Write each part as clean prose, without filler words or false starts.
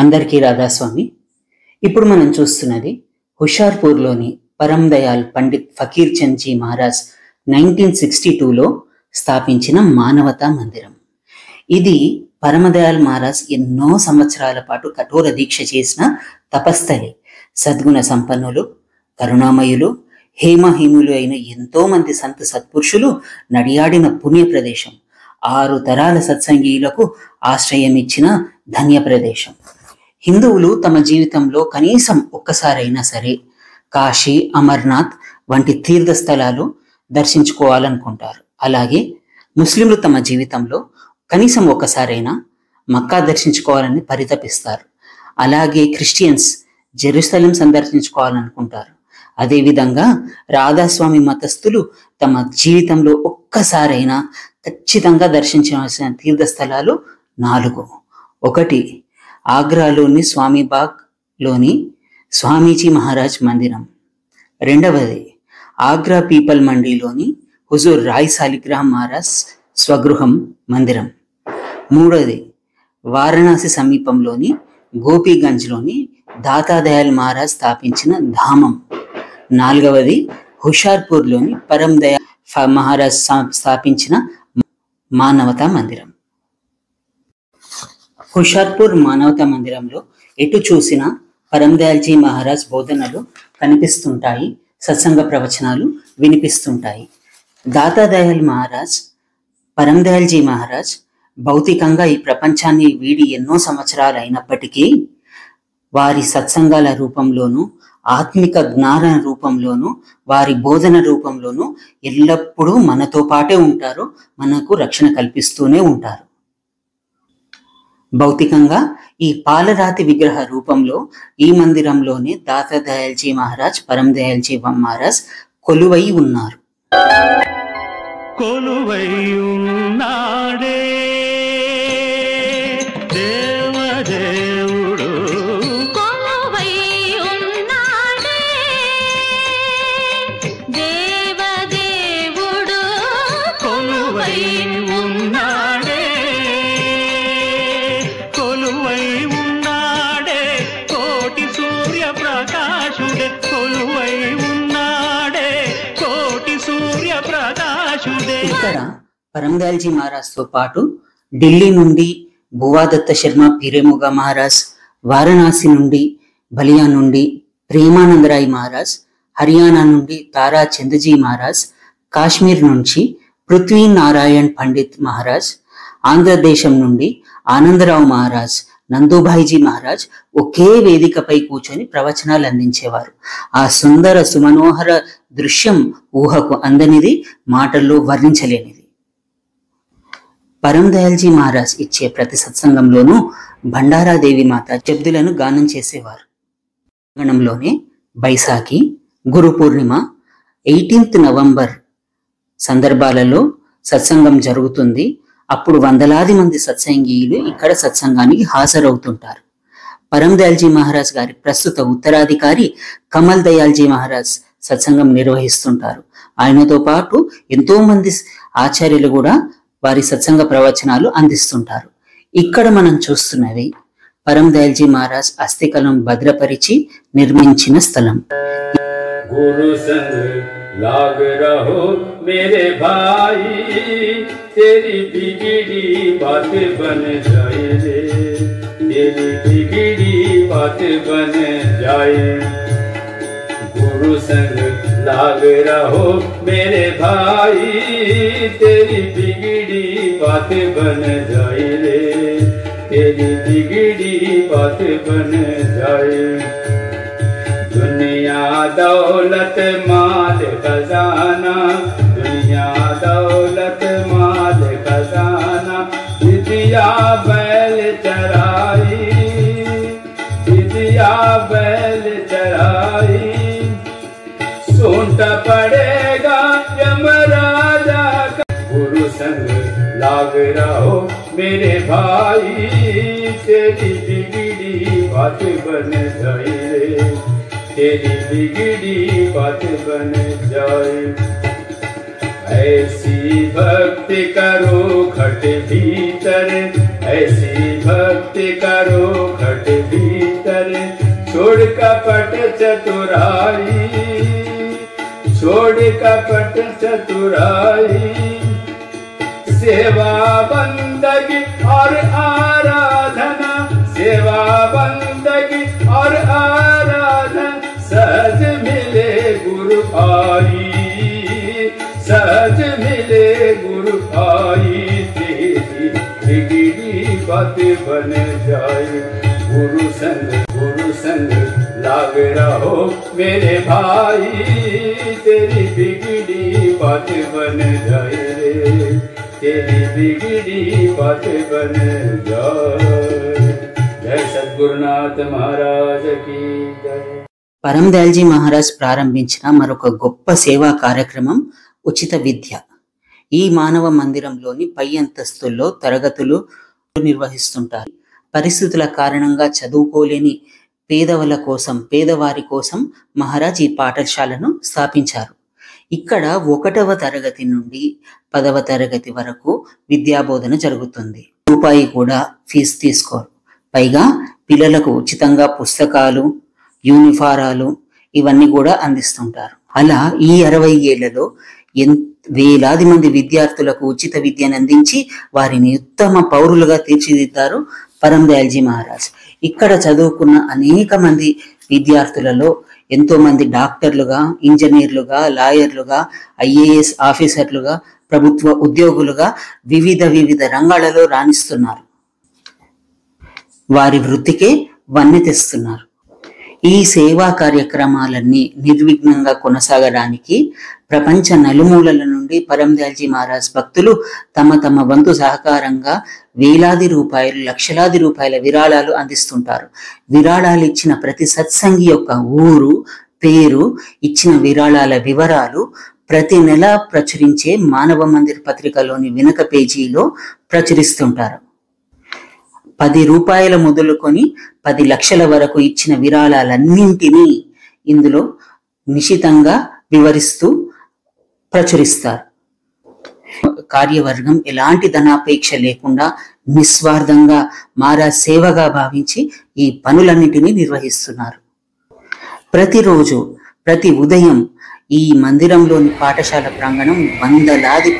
అందరికీ రాధాస్వామి. ఇప్పుడు మనం చూస్తున్నది హుషార్పూర్లోని పరమ్ దయాల్ పండిత్ ఫకీర్ చంద్ జీ మహారాజ్ 1962లో స్థాపించిన మానవతా మందిరం. ఇది పరమదయాల్ మహారాజ్ ఎన్నో సంవత్సరాల పాటు కఠోర దీక్ష చేసిన తపస్థలి. సద్గుణ సంపన్నులు, కరుణామయులు, హేమహీములు అయిన ఎంతో మంది సంత సత్పురుషులు నడియాడిన పుణ్య ప్రదేశం. 6 తరాల సత్సంగీయులకు ఆశ్రయం ఇచ్చిన ధన్య ప్రదేశం. హిందువులు తమ జీవితంలో కనీసం ఒక్కసారైనా సరే కాశీ, అమర్నాథ్ వంటి తీర్థస్థలాలు దర్శించుకోవాలనుకుంటారు. అలాగే ముస్లింలు తమ జీవితంలో కనీసం ఒక్కసారైనా మక్కా దర్శించుకోవాలని పరితపిస్తారు. అలాగే క్రిస్టియన్స్ జెరూసలేం సందర్శించుకోవాలనుకుంటారు. అదేవిధంగా రాధాస్వామి మతస్థులు తమ జీవితంలో ఒక్కసారైనా ఖచ్చితంగా దర్శించవలసిన తీర్థస్థలాలు 4. 1 ఆగ్రాలోని స్వామిబాగ్లోని స్వామీజీ మహారాజ్ మందిరం. 2వది ఆగ్రా పీపల్ మండీలోని హుజూర్ రాయ్ సాలిగ్రామ్ మహారాజ్ స్వగృహం మందిరం. 3వది వారణాసి సమీపంలోని గోపీగంజ్లోని దాతాదయాల్ మహారాజ్ స్థాపించిన ధామం. 4వది హుషార్పూర్లోని పరమ్ దయాల్ మహారాజ్ స్థాపించిన మానవతా మందిరం. హుషార్పూర్ మానవతా మందిరంలో ఎటు చూసినా పరమ్ దయాల్జీ మహారాజ్ బోధనలు కనిపిస్తుంటాయి, సత్సంగ ప్రవచనాలు వినిపిస్తుంటాయి. దాతాదయాల్ మహారాజ్, పరమ్ దయాల్జీ మహారాజ్ భౌతికంగా ఈ ప్రపంచాన్ని వీడి ఎన్నో సంవత్సరాలు అయినప్పటికీ వారి సత్సంగాల రూపంలోనూ, ఆత్మిక జ్ఞాన రూపంలోనూ, వారి బోధన రూపంలోనూ ఎల్లప్పుడూ మనతో పాటే ఉంటారు, మనకు రక్షణ కల్పిస్తూనే ఉంటారు. భౌతికంగా ఈ పాలరాతి విగ్రహ రూపంలో ఈ మందిరంలోనే దాతాదయాల్జీ మహారాజ్, పరమ్ దయాల్జీ మహారాజ్ కొలువై ఉన్నారు. కొలువై ఉన్నాడే దేవదేవుడు, కొలువై ఉన్నాడే దేవదేవుడు, కొలువై ఉన్నాడే, కొలువై ఉన్నాడే కోటి సూర్య ప్రకాశుడే, కొలువై ఉన్నాడే కోటి సూర్య ప్రకాశుడే. ఇక్కడ పరమ్ దయాల్జీ మహారాజ్తో పాటు ఢిల్లీ నుండి భువాదత్త శర్మ పీరేముగా మహారాజ్, వారణాసి నుండి బలియా నుండి ప్రేమానందరాయ్ మహారాజ్, హర్యానా నుండి తారా చందజీ మహారాజ్, కాశ్మీర్ నుంచి పృథ్వీ నారాయణ్ పండిత్ మహారాజ్, ఆంధ్రదేశం నుండి ఆనందరావు మహారాజ్, నందూభాయిజీ మహారాజ్ ఒకే వేదికపై కూర్చొని ప్రవచనాలు అందించేవారు. ఆ సుందర సుమనోహర దృశ్యం ఊహకు అందనిది, మాటల్లో వర్ణించలేనిది. పరమ్ దయాల్జీ మహారాజ్ ఇచ్చే ప్రతి సత్సంగంలోనూ భండారాదేవి మాత శబ్దులను గానం చేసేవారు. గణంలోనే బైసాఖి, గురు పూర్ణిమ, 18th నవంబర్ సందర్భాలలో సత్సంగం జరుగుతుంది. అప్పుడు వందలాది మంది సత్సంగీయులు ఇక్కడ సత్సంగానికి హాజరవుతుంటారు. పరమ్ దయాల్జీ మహారాజ్ గారి ప్రస్తుత ఉత్తరాధికారి కమల్ దయాల్జీ మహారాజ్ సత్సంగం నిర్వహిస్తుంటారు. ఆయనతో పాటు ఎంతో మంది ఆచార్యులు కూడా వారి సత్సంగ ప్రవచనాలు అందిస్తుంటారు. ఇక్కడ మనం చూస్తున్నది పరమ్ దయాల్జీ మహారాజ్ అస్థికలను భద్రపరిచి నిర్మించిన స్థలం. गुरु संग लाग रहो मेरे भाई, तेरी बिगड़ी बात बन जाए रे, तेरी बिगड़ी बात बन जाए। गुरु संग लाग रहो मेरे भाई, तेरी बिगड़ी बात बन जाए रे, तेरी बिगड़ी बात बन जाए। दुनिया दौलत माल खजाना, दुनिया दौलत माल खजाना, विद्या बैल चराई, विद्या बैल चराई, सोंट पड़ेगा यमराजा का। गुरु संग लाग रहो मेरे भाई, तेरी बिगड़ी बात बन जाए रे, तेरी बिगड़ी बात बन जाए। ऐसी भक्ति करो खट भीतर, ऐसी भक्ति करो खट भीतर, कपट चतुराई, छोड़ कपट चतुराई, सेवा बंदगी और आराधना, सेवा बंदगी और आराधना, सहज मिले गुरु आई, सहज मिले गुरु आई, तेरी बिगड़ी बात बन जाए, गुरु संग लाग रहो मेरे भाई, तेरी बिगड़ी बात बन जाए रे, तेरी बिगड़ी बात बन जाए। जय सद्गुरुनाथ महाराज की जय। పరందయాల్జీ మహారాజ్ ప్రారంభించిన మరొక గొప్ప సేవా కార్యక్రమం ఉచిత విద్య. ఈ మానవ మందిరంలోని పై అంతస్తుల్లో తరగతులు నిర్వహిస్తుంటారు. పరిస్థితుల కారణంగా చదువుకోలేని పేదవారి కోసం మహారాజ్ ఈ పాఠశాలను స్థాపించారు. ఇక్కడ 1వ తరగతి నుండి 10వ తరగతి వరకు విద్యాబోధన జరుగుతుంది. రూపాయి కూడా ఫీజు తీసుకోరు. పైగా పిల్లలకు ఉచితంగా పుస్తకాలు, యూనిఫారాలు ఇవన్నీ కూడా అందిస్తుంటారు. అలా ఈ 60 ఏళ్లలో వేలాది మంది విద్యార్థులకు ఉచిత విద్యను అందించి వారిని ఉత్తమ పౌరులుగా తీర్చిదిద్దారు పరందయాల్జీ మహారాజ్. ఇక్కడ చదువుకున్న అనేక మంది విద్యార్థులలో ఎంతో మంది డాక్టర్లుగా, ఇంజనీర్లుగా, లాయర్లుగా, IAS ఆఫీసర్లుగా, ప్రభుత్వ ఉద్యోగులుగా వివిధ రంగాలలో రాణిస్తున్నారు. వారి వృత్తికే వన్నె తెస్తున్నారు. ఈ సేవా కార్యక్రమాలన్నీ నిర్విఘ్నంగా కొనసాగడానికి ప్రపంచ నలుమూలల నుండి పరందయాల్జీ మహారాజ్ భక్తులు తమ వంతు సహకారంగా వేలాది రూపాయలు, లక్షలాది రూపాయల విరాళాలు అందిస్తుంటారు. విరాళాలు ఇచ్చిన ప్రతి సత్సంగి యొక్క ఊరు, పేరు, ఇచ్చిన విరాళాల వివరాలు ప్రతి నెల ప్రచురించే మానవ మందిర్ పత్రికలోని వెనుక పేజీలో ప్రచురిస్తుంటారు. 10 రూపాయల మొదలుకొని 10 లక్షల వరకు ఇచ్చిన విరాళాలన్నింటినీ ఇందులో నిశితంగా వివరిస్తూ ప్రచురిస్తారు. కార్యవర్గం ఎలాంటి ధనాపేక్ష లేకుండా నిస్వార్థంగా మహారాజ్ సేవగా భావించి ఈ పనులన్నిటినీ నిర్వహిస్తున్నారు. ప్రతిరోజు ప్రతి ఉదయం ఈ మందిరంలోని పాఠశాల ప్రాంగణం వందలాది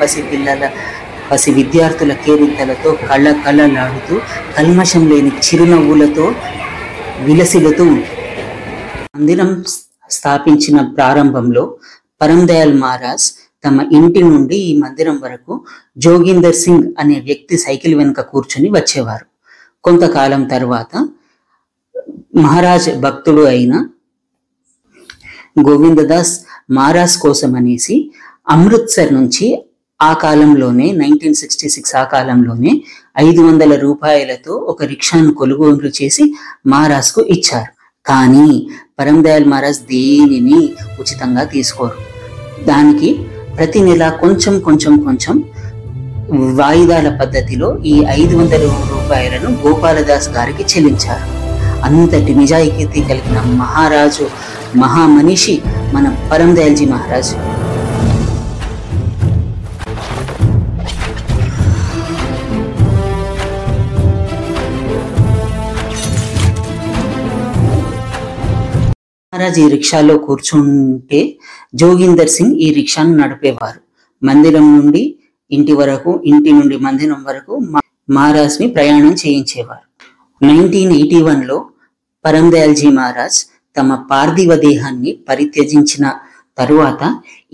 పసి విద్యార్థుల కేరింతలతో కళ్ళలాడుతూ కల్మషం లేని చిరునవ్వులతో విలసిల్లుతూ ఉంటుంది. మందిరం స్థాపించిన ప్రారంభంలో పరందయాల్ మహారాజ్ తమ ఇంటి నుండి ఈ మందిరం వరకు జోగిందర్ సింగ్ అనే వ్యక్తి సైకిల్ వెనుక కూర్చుని వచ్చేవారు. కొంతకాలం తర్వాత మహారాజ్ భక్తుడు అయిన గోవిందదాస్ మహారాజ్ కోసం అనేసి అమృత్సర్ నుంచి ఆ కాలంలోనే 1966 ఆ కాలంలోనే 500 రూపాయలతో ఒక రిక్షాను కొనుగోలు చేసి మహారాజ్కు ఇచ్చారు. కానీ పరందయాల్ మహారాజ్ దేనిని ఉచితంగా తీసుకోరు. దానికి ప్రతి నెల కొంచెం వాయిదాల పద్ధతిలో ఈ 500 రూపాయలను గోపాలదాస్ గారికి చెల్లించారు. అంతటి నిజాయితీ కలిగిన మహామనిషి మన పరందయాల్జీ మహారాజ్. మహారాజ్ ఈ రిక్షాలో కూర్చుంటే జోగిందర్ సింగ్ ఈ రిక్షాను నడిపేవారు. మందిరం నుండి ఇంటి వరకు, ఇంటి నుండి మందిరం వరకు మహారాజ్ ని ప్రయాణం చేయించేవారు. 1981లో పరందయాల్జీ మహారాజ్ తమ పార్థివ దేహాన్ని పరిత్యజించిన తరువాత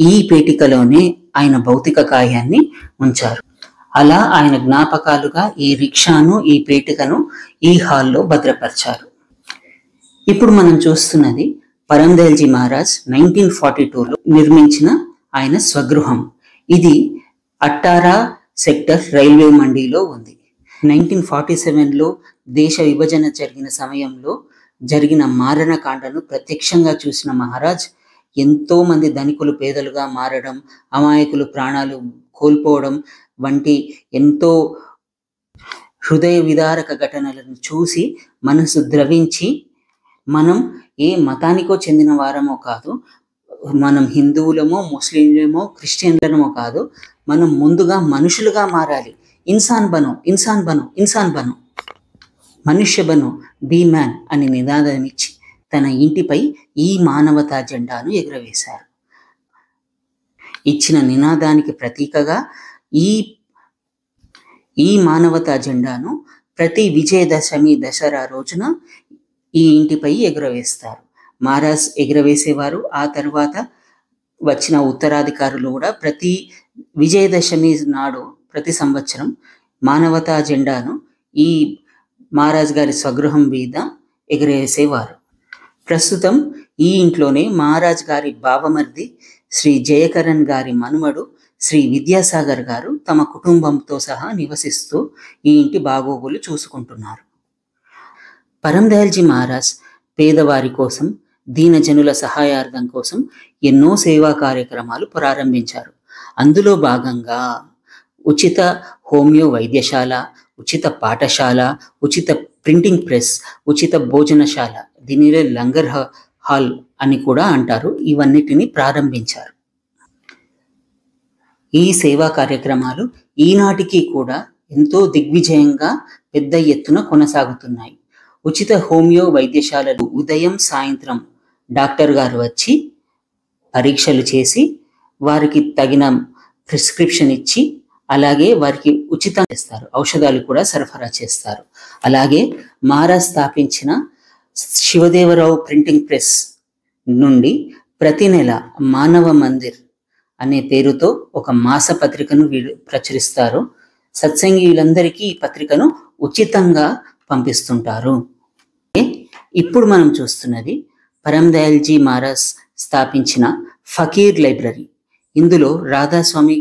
ఈ పేటికలోనే ఆయన భౌతిక కాయాన్ని ఉంచారు. అలా ఆయన జ్ఞాపకాలుగా ఈ రిక్షాను, ఈ పేటికను ఈ హాల్లో భద్రపరిచారు. ఇప్పుడు మనం చూస్తున్నది పరందయాల్జీ మహారాజ్ 1942లో నిర్మించిన ఆయన స్వగృహం. ఇది అట్టారా సెక్టర్ రైల్వే మండీలో ఉంది. 1947లో దేశ విభజన జరిగిన సమయంలో జరిగిన మారణకాండను ప్రత్యక్షంగా చూసిన మహారాజ్ ఎంతో మంది ధనికులు పేదలుగా మారడం, అమాయకులు ప్రాణాలు కోల్పోవడం వంటి ఎంతో హృదయ విదారక ఘటనలను చూసి మనసు ద్రవించి, మనం ఏ మతానికో చెందిన వారమో కాదు, మనం హిందువులమో, ముస్లింలమో, క్రిస్టియన్లమో కాదు, మనం ముందుగా మనుషులుగా మారాలి. ఇన్సాన్ బను, మనుష్య బను, బీ మ్యాన్ అని నినాదం ఇచ్చి తన ఇంటిపై ఈ మానవతా జెండాను ఎగురవేశారు. ఇచ్చిన నినాదానికి ప్రతీకగా ఈ మానవతా జెండాను ప్రతి విజయదశమి దసరా రోజున ఈ ఇంటిపై ఎగురవేస్తారు. మహారాజ్ ఎగురవేసేవారు. ఆ తర్వాత వచ్చిన ఉత్తరాధికారులు కూడా ప్రతి విజయదశమి నాడు ప్రతి సంవత్సరం మానవతా జెండాను ఈ మహారాజ్ గారి స్వగృహం మీద ఎగురవేసేవారు. ప్రస్తుతం ఈ ఇంట్లోనే మహారాజ్ గారి బావమర్ది శ్రీ జయకరణ్ గారి మనుమడు శ్రీ విద్యాసాగర్ గారు తమ కుటుంబంతో సహా నివసిస్తూ ఈ ఇంటి బాగోగులు చూసుకుంటున్నారు. పరందయాల్జీ మహారాజ్ పేదవారి కోసం, దీనజనుల సహాయార్థం కోసం ఎన్నో సేవా కార్యక్రమాలు ప్రారంభించారు. అందులో భాగంగా ఉచిత హోమియో వైద్యశాల, ఉచిత పాఠశాల, ఉచిత ప్రింటింగ్ ప్రెస్, ఉచిత భోజనశాల, దీనిలో లంగర్ హాల్ అని కూడా అంటారు, ఇవన్నిటిని ప్రారంభించారు. ఈ సేవా కార్యక్రమాలు ఈనాటికి కూడా ఎంతో దిగ్విజయంగా పెద్ద ఎత్తున కొనసాగుతున్నాయి. ఉచిత హోమియో వైద్యశాలలు ఉదయం సాయంత్రం డాక్టర్ గారు వచ్చి పరీక్షలు చేసి వారికి తగిన ప్రిస్క్రిప్షన్ ఇచ్చి అలాగే వారికి ఉచితంగా ఇస్తారు, ఔషధాలు కూడా సరఫరా చేస్తారు. అలాగే మహారాజ్ స్థాపించిన శివదేవరావు ప్రింటింగ్ ప్రెస్ నుండి ప్రతి నెల మానవ మందిర్ అనే పేరుతో ఒక మాస పత్రికను వీళ్ళు ప్రచురిస్తారు. సత్సంగీయులందరికీ ఈ పత్రికను ఉచితంగా పంపిస్తుంటారు. ఇప్పుడు మనం చూస్తున్నది పరందయాల్జీ మహారాజ్ స్థాపించిన ఫకీర్ లైబ్రరీ. ఇందులో రాధాస్వామి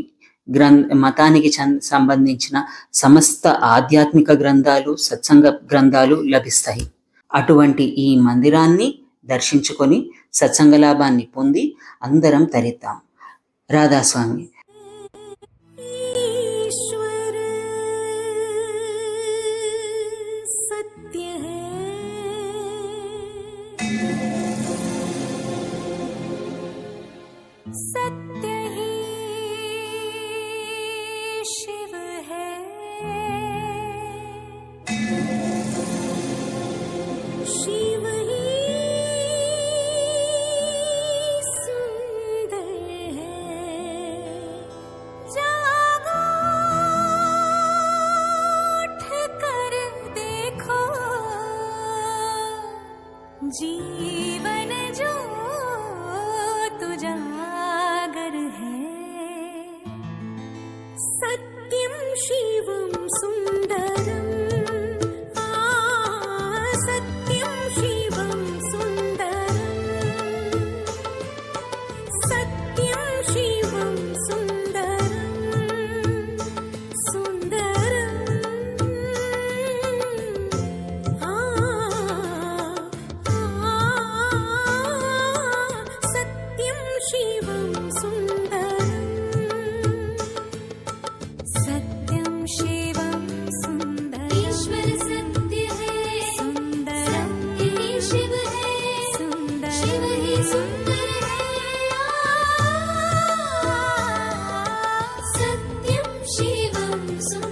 మతానికి సంబంధించిన సమస్త ఆధ్యాత్మిక గ్రంథాలు, సత్సంగ గ్రంథాలు లభిస్తాయి. అటువంటి ఈ మందిరాన్ని దర్శించుకొని సత్సంగ లాభాన్ని పొంది అందరం తరిద్దాం. రాధాస్వామి. सत्य ही शिव है, शिव ही सुंदर है। जागो उठ कर देखो, जीवन जो तुजागर है। सत्यम शिवम सुंदरम, सत्यम शिवम सुंदरम, सत्यम शिवम सुंदरम, सुंदरम सत्यम शिवम सुंदरम, सत्यम शिवम सुंदरम। ईश्वर सत्य है, सुंदरम ही शिव है, सुंदर शिव ही सुंदर है। सत्यम शिवम सुंदरम।